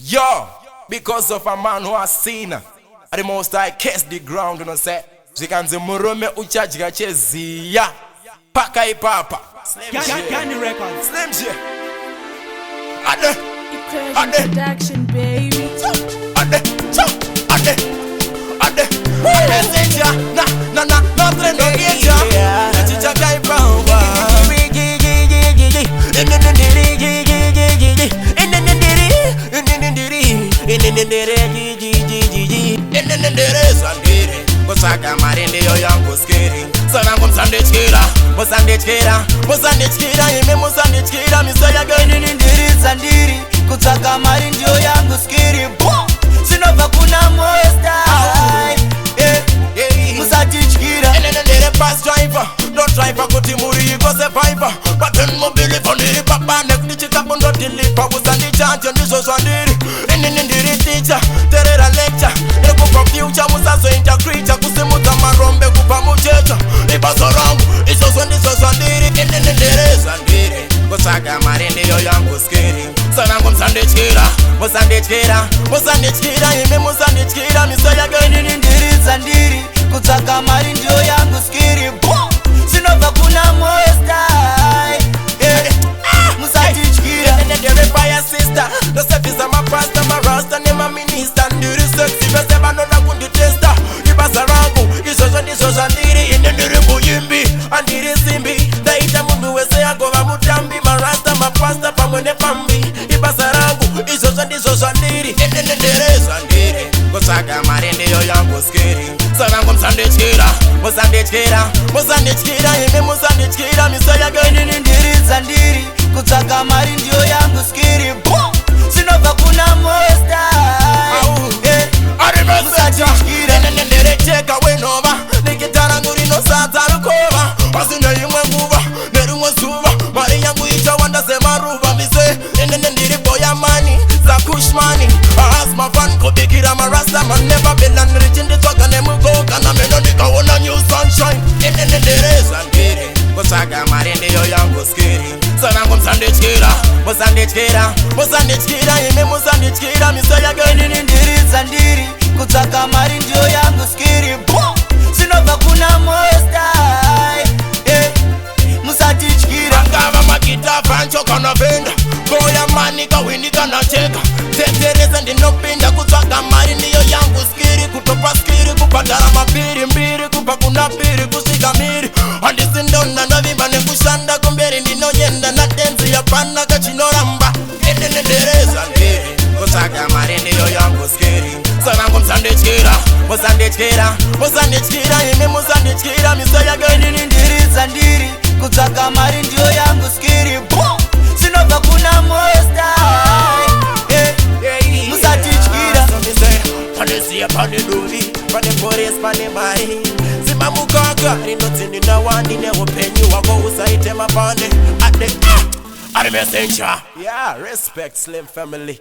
Yo, because of a man who has seen the most I kissed the ground, you know say. Zikanze murume uchajika chezia paka ipapa Candy Records. Slim J Ade production, baby. Ade Messenger na notre no geja Chicha kai pawa Kusaka marinde yo yangu skiri Sana kumsandechkira Musandechkira Ime musandechkira Misaya gani Ndiri sandiri Kutaka marindi yo yangu skiri Sinova kuna moyo style Musatichkira Ndere bus driver Don't driver kuti muri iko survivor But then mobili fondiri papa Neknichika bundo dilipa Musandichacho ndizo swandiri Ndiri teacher Terera lecture Kupa future musazo intercreature Kusimuza marombe kupa muchecha Ibazo rangu Isoso ndizo swandiri Ndere swandiri Kusaka marindi yo yangu skiri Sana kumsandechkira Musandechkira Ime musandechkira Misaya gani Ndiri sandiri Kutaka marindi yo yangu skiri Sinova kuna moyo style Musatichkira Ndere fire sister No service my pastor, my rasta, my minister Ndiri sexy, bese banona kundi testa Ibasa rangu, isozo ndiri Ndiri buyimbi, andiri simbi Daita mundu wese yagova mutambi My rasta, my pastor, pamwene pambi Ibasa rangu, isozo ndiri Ndiri swandiri Kusaka marindi yo yangu skiri Sanangu msandechkira Ime musandechkira Misaya gani Ndiri sandiri Kutaka marindi yo yangu skiri Sinova kuna moyo style Musatichkira Ndere cheka wenova Nikitara nguri no sata rukova Wasina yimwe nguva Nerumwe suva Mari yangu icha wanda sema ruva Mise Ndiri boya mani Za kushmani Asma fan Kubikira marasta Man never been and rich in the talk And nemu koka Na meno nika wona new sunshine Ndere sandiri Kusaka marindi yo yangu skiri Sanangu msandechkira Ime musandechkira Misaya gani Ndiri sandiri Kutaka marindi yo yangu skiri Sinova kuna moyo style Musatichkira Angava magita fancho kana venda Goya mani kawindi kana cheka Tetereza ndinopinda kutsvaga mari ndiyo yangu skiri Kutopa skiri kupadara mapiri mbiri Kupa kuna piri kusika miri Handisi ndonda ndavimba nekushanda Kumberi ndinoyenda na tenzi yapana kachinoramba Ndereza ndiri kutsvaga mari ndiyo yangu skiri Sanangu msandechkira Ime musandechkira Misaya gani Ndiri sandiri Kutaka marindi yo yangu skiri Sinova kuna moyo style Musatichkira Panesiya pane dovi Pane forest pane mari Zima mukaka Rinotini na wani Neupenyu wako usaite mapane Ade Messenger Yeah, respect Slim family